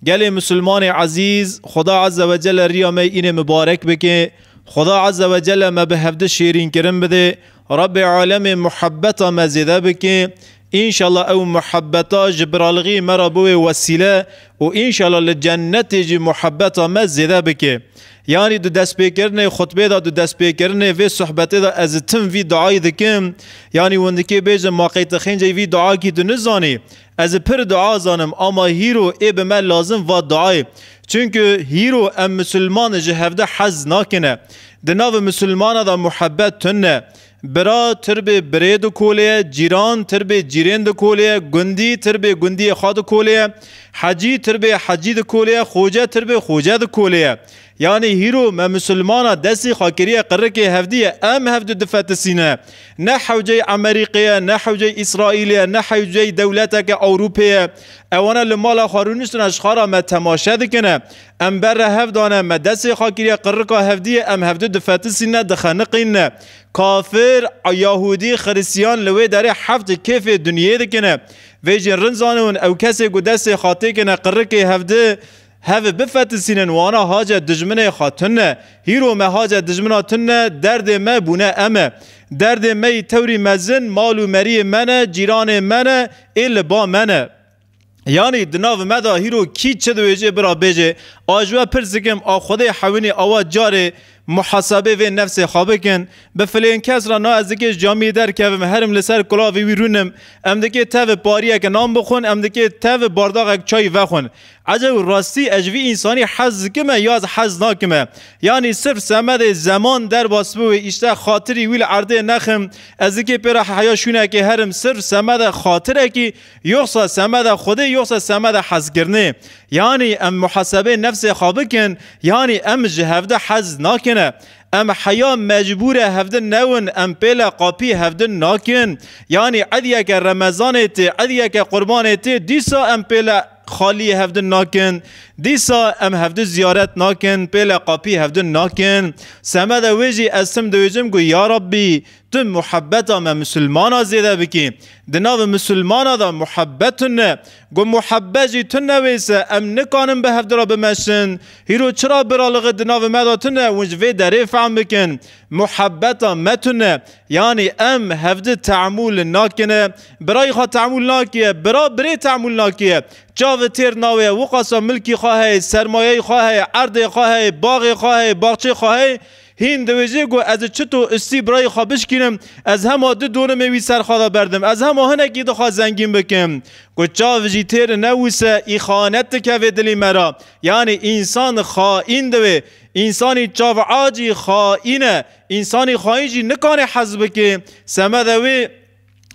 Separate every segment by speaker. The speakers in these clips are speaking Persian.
Speaker 1: گل مسلمان عزیز خدا عز و جل ریا می این مبارک بکه، خدا عز و جل ما به هفته شیرین کرم بده، رب عالم محبت ما زیده بکه، انشالله او محبتا جبرالغی مرا بوی وسیله و انشالله لجنت جی محبتا ما زیده بکه. یعنی دو دست پیکرنه خطبه دا دو دست پیکرنه و صحبته دا از تم وی دعای دکم، یعنی وندکی بیجم ماقیت خینجه وی دعا کی دو نزانی از پر دعا زانم، اما هیرو ای به من لازم و دعای، چونکه هیرو ام مسلمان جهفده حز ناکنه، دناو مسلمان دا محبت تنه، برا تربه برید کوله، جیران تربه جیرین کوله، گندی تربه گندی خاد کوله، حجی تربه حجی کوله، خوجه تربه خوجه کوله. یعنی هیرو ما مسلمانا دستی خاکریه قرر که هفدیه ام هفدو دفت سینه، نه حوجه امریکیه، نه حوجه اسرائیلیه، نه حوجه دولته که اوروپیه، اوانا لمالا خارونشتون اشخارا ما تماشه دکنه، ام بر هفدانه ما دستی خاکریه قرر که هفدیه ام هفدو دفت سینه دخنقینه، کافر یهودی خریسیان لوی داره حفت کیف دنیای دکنه، ویجن رنزانون او کسی گو دستی خاطی کنه قرر که هفده هذا بفت سنن وانا حاجة دجمنه خاتنه هيرو ما حاجة دجمنه تنه درد ما بونه اما درد ما توري مزن مالو مري منه جيران منه إل با منه. یعنی دناو مدا هیرو کی چه دویجه برا بیجه آجوا پرسکم آخوده حوینی آوا جاره محاسبه و نفس خوابه کن به فلین کس را نا از دکه جامعه در که هرم لسر کلاوی ویرونم ام دکه تاو پاریه که نام بخون ام دکه تاو بارداغ چای وخون عجب راستی اجوی انسانی حز کمه یا از حز ناکمه. یعنی صرف سمد زمان در باسبوه اشته خاطری ویل عرده نخم از دکه پر حیاشونه که هرم صرف سمد خاطره که یخصا سمد خوده یخصا سمد حز کرنه. یعنی ام محاسبه نفس خوابه کن، یعنی ام جهفده حز ناکنه، ام حیا مجبور هفته نون ام پیلا قاپی هفته ناکن. یعنی عدیه که رمضانت عدیه که قربانت دیسا ام پیلا خالی هفته ناکن، دیسا ام هفته زیارت ناکن، پیلا قاپی هفته ناکن. سمد ویجی اسم دویجم گو یا ربی تو محبت ما مسلمان زیده بکی، دناو مسلمان دا محبت نه گو محبت جی تنه ویسه ام نکانم به هفته را بمشن هیرو چرا برالغ دناو مدا تنه ونجوی داره فهم بکن محبت ما تنه. یعنی ام هفته تعمول ناکنه برای خواه تعمول ناکیه برا بری تعمول ناکیه جاو تیر ناوه وقاسا ملکی خواهی سرمایه خواهی عرض خواهی باغ خواهی باغچه خواهی هین دویجه گو از چطو استی برای خوابش کنم از همه دو دونه میوی سر خواهد بردم از همه هنگی دو خواه زنگین بکم گو چاو جی تیر نویسه ای خانت که و دلی مرا. یعنی انسان خائن دوی انسانی چاو عاجی خائنه انسانی خائن جی نکانه حزب که سمدوی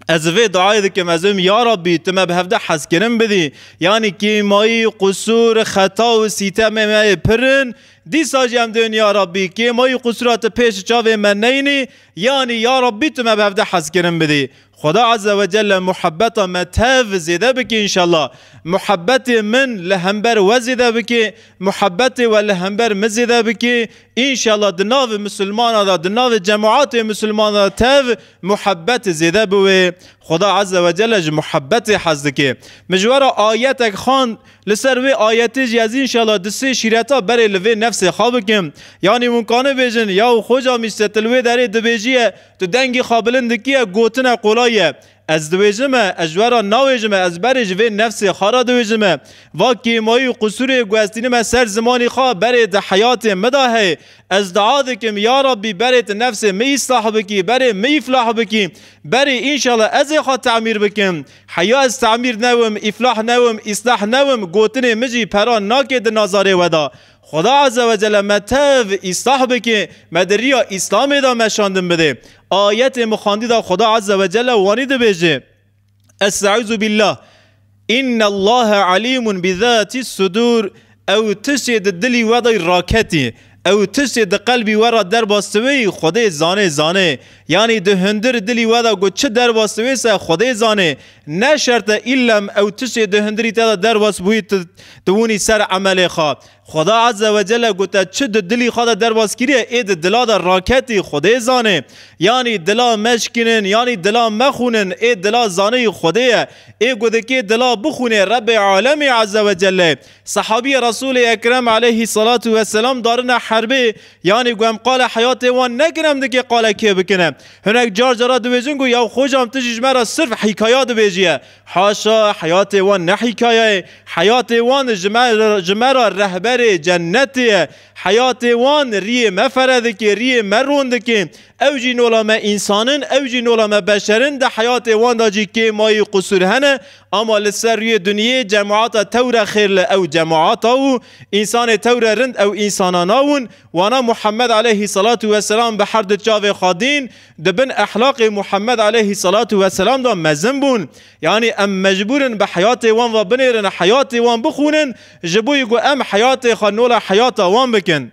Speaker 1: از وی دعای دکم ازم یا ربی تو ما به هفته حز کنم بدی. یعنی که مایی قصور خطا و سیتم مای پرن دی ساجی هم دون یا ربی که مایی قصورات پیش چاوه من نینی، یعنی یا ربی تو ما به هفته حز کنم بدی. خدا عز و جل محبت ما تاف زیده بکی انشالله، محبت من لهمبر وزیده بکی، محبت و لهمبر مزیده بکی انشالله. دناو مسلمان دا دناو جماعات مسلمان دا تاف محبت زیده بوی. خدا عز و جل محبت حزد که مجوار آیتک خان لسر وی آیتش از انشالله دسته شیرتا بره لوی نفس خواب کم. یعنی ممکنه بیجن یا خوجا میستلوی داره دبیجیه تو دنگی خوابلندکیه گوتن قولایه از دویجمه اجوارا ناویجمه از برج وی نفس خارا دویجمه واکی مایی قصور گوستینمه سر زمانی خواه برید حیات مداهی از دعا دکم یا ربی برید نفس می اصلاح بکی بری می افلاح بکی بری انشالله از خواه تعمیر بکم حیا از تعمیر نوم افلاح نوم اصلاح نوم گوتن مجی پران ناکد نازاره ودا. خدا عز و جل متف اصلاح بکی مدریا اسلام دا مشاندن بده. آیت مخاندی دا خدا عز و جل وانید بیجه استعوذ بالله ان الله علیم بذات الصدور او تشید دلی ودای راکتی او تشتی ده قلبی ورا در باستوی خود زانه یعنی ده هندر دلی ودا گو چه در باستوی سه خود زانه نه شرط ایلم او تشتی ده هندری تا در باست بوی تونی سر عمل خواه خدا عز و جل گوته چه دلی خدا در باز کریه اید دلا در راکتی خود زانه یعنی دلا مشکنن یعنی دلا مخونن اید دلا زانه خوده ای گوده که دلا بخونه رب عالم عز و جل صحابی رسول اکرم علیه الصلاة و السلام دارن حربه یعنی گوهم قال حیات وان نگرم ده که قال که بکنم هنک جار جارا دویجن گو یا خوشم تجیج مرا صرف حکایات بیجیه حاشا حیات وان نه حکایه حیات وان جمرا رهبر جنتی حیات وان ری مفرد که ری مرون که اوجی نولام انسانن اوجی نولام بشرن ده حیات وان داجی که مای قصور هنه اما لسر روی دنیا جماعات تور خیر او جماعات او انسان تور رند او انسانان اون وانا محمد علیه الصلاة و السلام به حرد جاو خادین دبن اخلاق محمد علیه الصلاة و السلام دا مزن بون یعنی ام مجبورن به حیات وان و بنیرن حیات وان بخونن جبوی گو ام حیات خانولا حیات وان بکن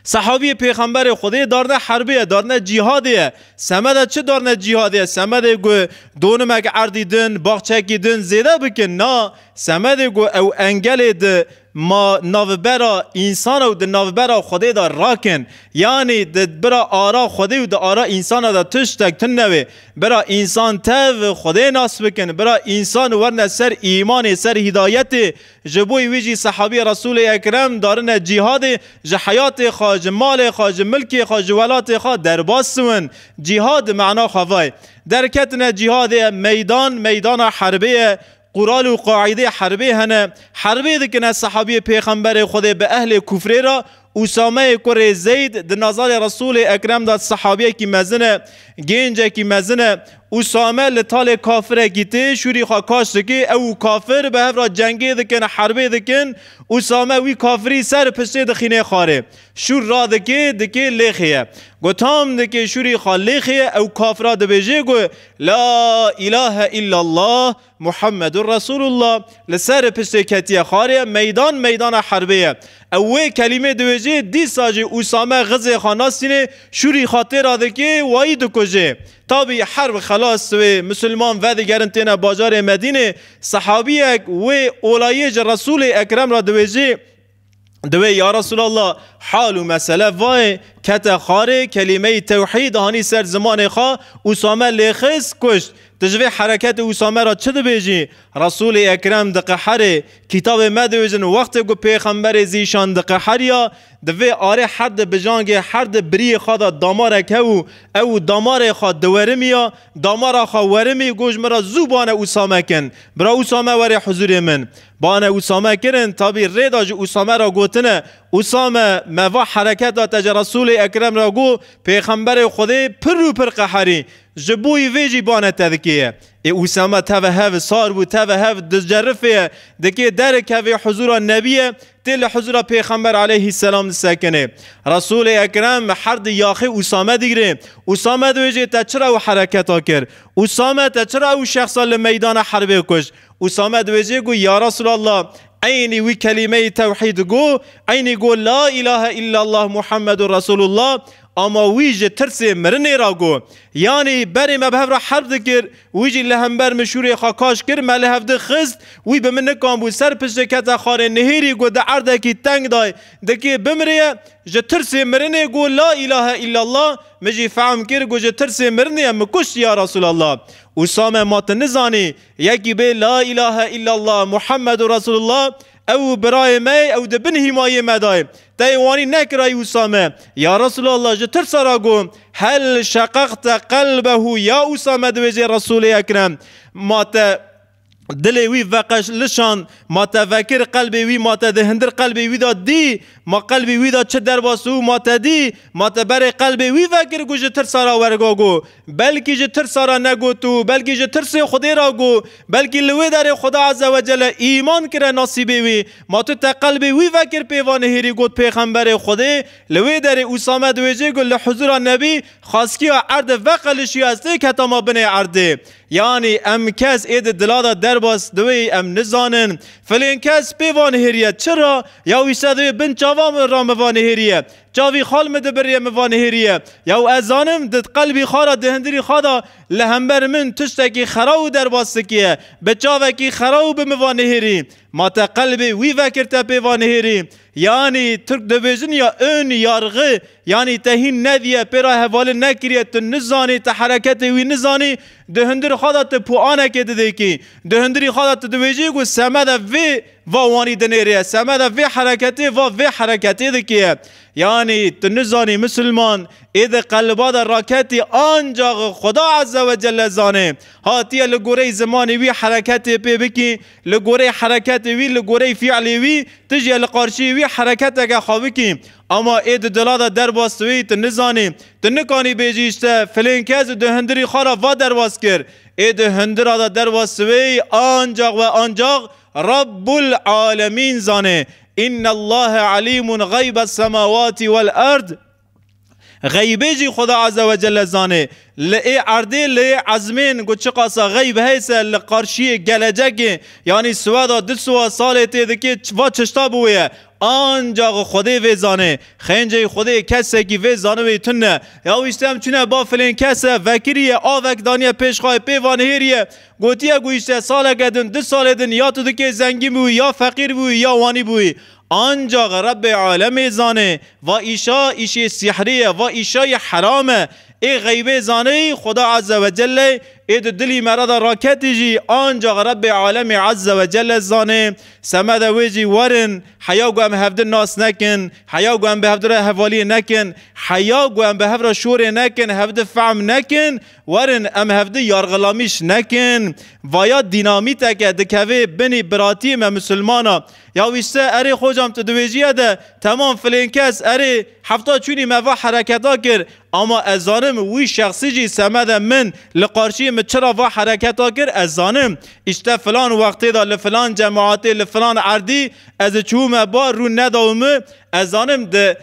Speaker 1: صحابی پیغمبر خدای دارنه حربیه دارنه جهادیه سمده چه دارنه جهادیه سمده گو دونمک عردیدن باغچکیدن زیده بکن نه سمده گو او انگل ده ما نوبرا انسان و ده نوبرا خدای دا راکن یعنی ده برا آرا خدای و ده آرا انسان دا تشتک تنوی برا انسان تاو خدای ناس بکن برا انسان ورن سر ایمان سر هدایت جبوی ویجی صحابی رسول اکرم دارن جهاد جه حیات خواج مال خواج ملک خواج ولات خواج در باسون جهاد معنا خواه درکتن جهاد میدان حربیه قرال و قاعده حربی هنه حربی دکنه صحابی پیغمبر خود به اهل کفره را اسامه کره زید د نظر رسول اکرم داد صحابی کی مزنه گنجه کی مزنه اسامه لطال کافره گیته شوری خواه کاش دکی او کافر به هفرا جنگی دکن حربی دکن اسامه وی کافری سر پشته دخینه خاره شور را دکی لیخیه گوتام دکی شوری خواه لیخیه او کافرا دبیجه گو لا اله الا الله محمد رسول الله لسر پشته کتیه خاره میدان حربیه اوه کلمه دویجه دی ساجه اسامه غزه خاناستینه شوری خاطر راده که وایی دکوژه تابی حرب خلاص و مسلمان و دیگرن تینا بازار مدینه صحابیک و اولایج رسول اکرم را دویجه دوی یا رسول الله حال و مسئله وای کت خاره کلمه توحید هانی سر زمان خواه اسامه لیخس کشت تجوی حرکت اسامه را چه بیجی رسول اکرم دقه حره کتاب مدویجن وقت گو پیغمبر زیشان دقه حریا دوی آره حرد بجانگ حرد بری خواد دامار که او دامار خواد دورمیا دامار خواد ورمی گوش مرا زوبان اسامه کن برا اسامه وری حضور من بان اسامه کرن تابی ریداج اسامه را گوتنه اسامه موا حرکت داد رسول اکرم را گو پیغمبر خودی پر قحری جبوی ویجی بانه تذکیه ای اسامه توهف سار بود توهف دجرفه دکی درک و حضور نبیه تل حضور پیغمبر علیه السلام سکنه رسول اکرم حرد یاخی اسامه دیگره اسامه دویجی تا چرا او حرکتا کرد اسامه تا چرا او شخصا لمیدان حربه کش اسامه دویجی گو یا رسول الله عینی وی کلمه توحید گو عینی گو لا اله الا الله محمد رسول الله اما ویج ترس مرنی را گو یعنی بری مبهف را حرب دکر ویجی لهمبر مشوری خاکاش کر ملهف ده خست وی بمن نکام بود سر پشت کتا خار نهیری گو ده عرده کی تنگ دای دکی بمریه جه ترس مرنی گو لا اله الا الله مجی فهم کر گو جه ترس مرنی مکش یا رسول الله اسامه مات نزانی یکی به لا اله الا الله محمد رسول الله او برای می او ده بن حمایه مدای دیوانی نکرای اسامه یا رسول الله جه ترس را گو هل شققت قلبه یا اسامه دویجی رسول اکرم مات دلی وی وقش لشان ما تفکر قلبی وی ما تدهندر قلبی وی داد دی ما قلبی وی داد چه در واسو ما تدی ما تبر قلبی وی فکر گو جه ترسارا ورگو بلکی جه ترسارا نگو تو بلکی جه ترس خودی را گو بلکی لوی در خدا عز و جل ایمان کرا نصیبی وی ما تو تا قلبی وی فکر پیوان هیری گود پیغمبر خودی لوی در اسامه دویجه گل حضور نبی خاصکی عرض وقلشی هسته که تا ما بنه عرضه یعنی ام کس اید دلادا در درباس دوی ام نزانن فلین کس پیوان هریه چرا یا ویسته دوی بن چاوام را موان هریه چاوی خال مده بریه موان هریه یا ازانم دد قلبی خارا دهندری خدا لهمبر من تشتکی خراو درباس کیه به چاوکی خراو به موان هری ما تا قلبی وی وکرته پیوان هری یعنی ترک دویزن یا اون یارغه یعنی تهین ندیه پیرا حواله نکریه تو نزانی تا حرکت وی نزانی دهندر خدا تا پوانه که ده کی دهندری خدا تا دویجی گو سمده وی وانی دنیره سمده وی حرکتی و وی حرکتی ده کیه یعنی تو نزانی مسلمان اید قلبا در راکتی آنجا خدا عز و جل زانه هاتیه لگوره زمانی وی حرکتی پی بکی لگوره حرکتی وی لگوره فعلی وی تجی لقارشی وی حرکت اگه خوابی کی اما اید دلادا در باستوی تو نزانی تو نکانی بیجیشته فلین کز دهندری خارا و در باست کر اید هندرا در باستوی آنجا و آنجا رب العالمین زانه ان الله علیم غیب السماوات والارض غیبه جی خدا عز و جل زانه لی عرده لی عزمین گو چه قاسا غیب هیسه لقارشی گلجگی یعنی سوادا دو سوا ساله تیده که و چشتا بویه آنجا خدا وی زانه خینجه خدا کسه کی وی زانه وی تنه یا ویشتم چونه با فلین کسه وکریه آوک دانیه پیش خواه پیوانه هیریه گوتیه گویشته ساله گدن دو ساله دن یا تو دکه زنگی بوی یا فقیر بوی یا وانی بوی آنجا رب عالم زانه و ایشا ایشی سحریه و ایشای حرامه ای غیبه زانه خدا عز و جل ای دلی مرد راکتی جی آنجا رب عالم عز و جل زانه سمد ویجی ورن حیا گوهم هفده ناس نکن حیا گوهم به هفده حوالی نکن حیا گوهم به هفده شور نکن هفده فهم نکن ورن ام هفده یارغلامیش نکن و یا دینامیت که دکوه بنی براتی ما مسلمانا یا ویسته اره خوجم تدویجیه ده تمام فلین کس اره هفته چونی موا حرکتا کر اما ازانم وی شخصی جی سمد من لقارشی من چرا و حرکتا کر ازانم اشته فلان وقتی دا لفلان جماعتی لفلان عردی از چوم با رو نداومه ازانم ده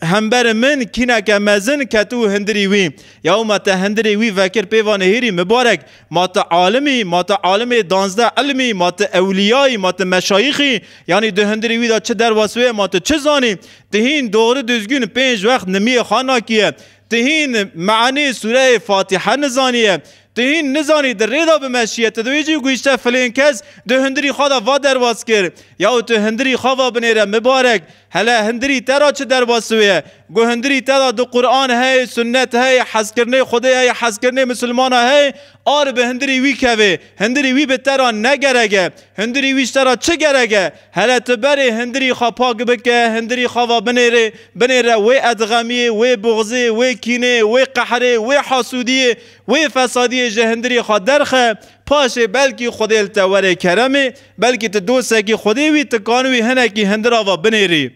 Speaker 1: همبر من کینا که مزن کتو هندری وی یا ما تا هندری وی وکر پیوانه هیری مبارک ما تا عالمی ما تا عالم دانزده علمی ما تا اولیایی ما تا مشایخی یعنی ده هندری وی دا چه در واسوه ما تا چه زانی تهین دور دزگون 5 وقت نمی خانا کیه تهین معنی سوره فاتحه نزانیه تهین نزانی در ریدا بمشیه تدویجی گویشته فلین کس ده هندری خدا و درواز کر یا تو هندری خوا بنیره مبارک هلا هندری ترا چه درباسویه گو هندری ترا دو قرآن ہے سنت ہے حس کرنے خدا ہے حس کرنے مسلمان ہے اور به هندری وی کوه هندری وی به ترا نگرگه هندری ویش ترا چه گرگه هلا تبری هندری خوا پاک بکه هندری خوا بنیره و ادغمیه و بغضه و کینه و قحره و حسودیه و فسادیه جهندری خوا درخه پاشه بلکی خودی التواره کرمه بلکی تدوسه کی خودی وی تکانوی هنه کی هندرا و بنیری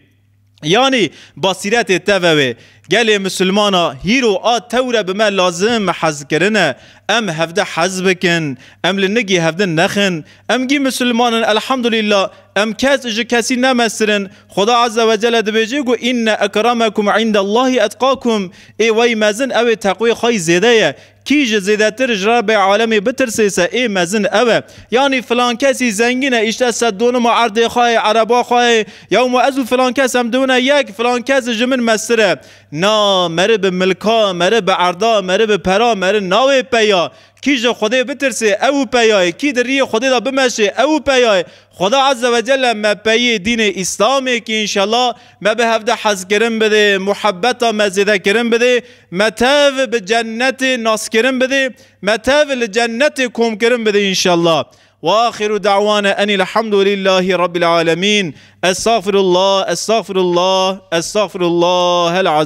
Speaker 1: یعنی بصیرت توه گل مسلمانا هیرو آت توره بما لازم حز کرنه ام هفده حز بکن ام لنگی هفده نخن ام گی مسلمانان الحمدلله ام کس اجا کسی نمسرن خدا عز و جل دبیجی گو این اکرامکم عند الله اتقاکم ای وی مزن او تقوی خواهی زیده کیج زیده تر جراب عالمی بترسیسه ای مزن اوه یعنی فلان کسی زنگینه اشته صدونه ما عرض خواه عربا خواه یا ما ازو فلان کس هم دونه یک فلان کس جمن مسره نا مره به ملکا مره به عرضا مره به پرا مره ناوی پیا کیج خدا بترسه او پیای کی در ری خدا دا بمشه او پیای خدا عز و جل ما پی دین اسلامی که انشالله ما به هفته حز کرن بده محبتا مزیده کرن بده متاو به جنت ناس کرن بده متاو لجنت کم کرن بده انشالله وآخر دعوانا أن الحمد لله رب العالمين استغفر الله استغفر الله استغفر الله العظيم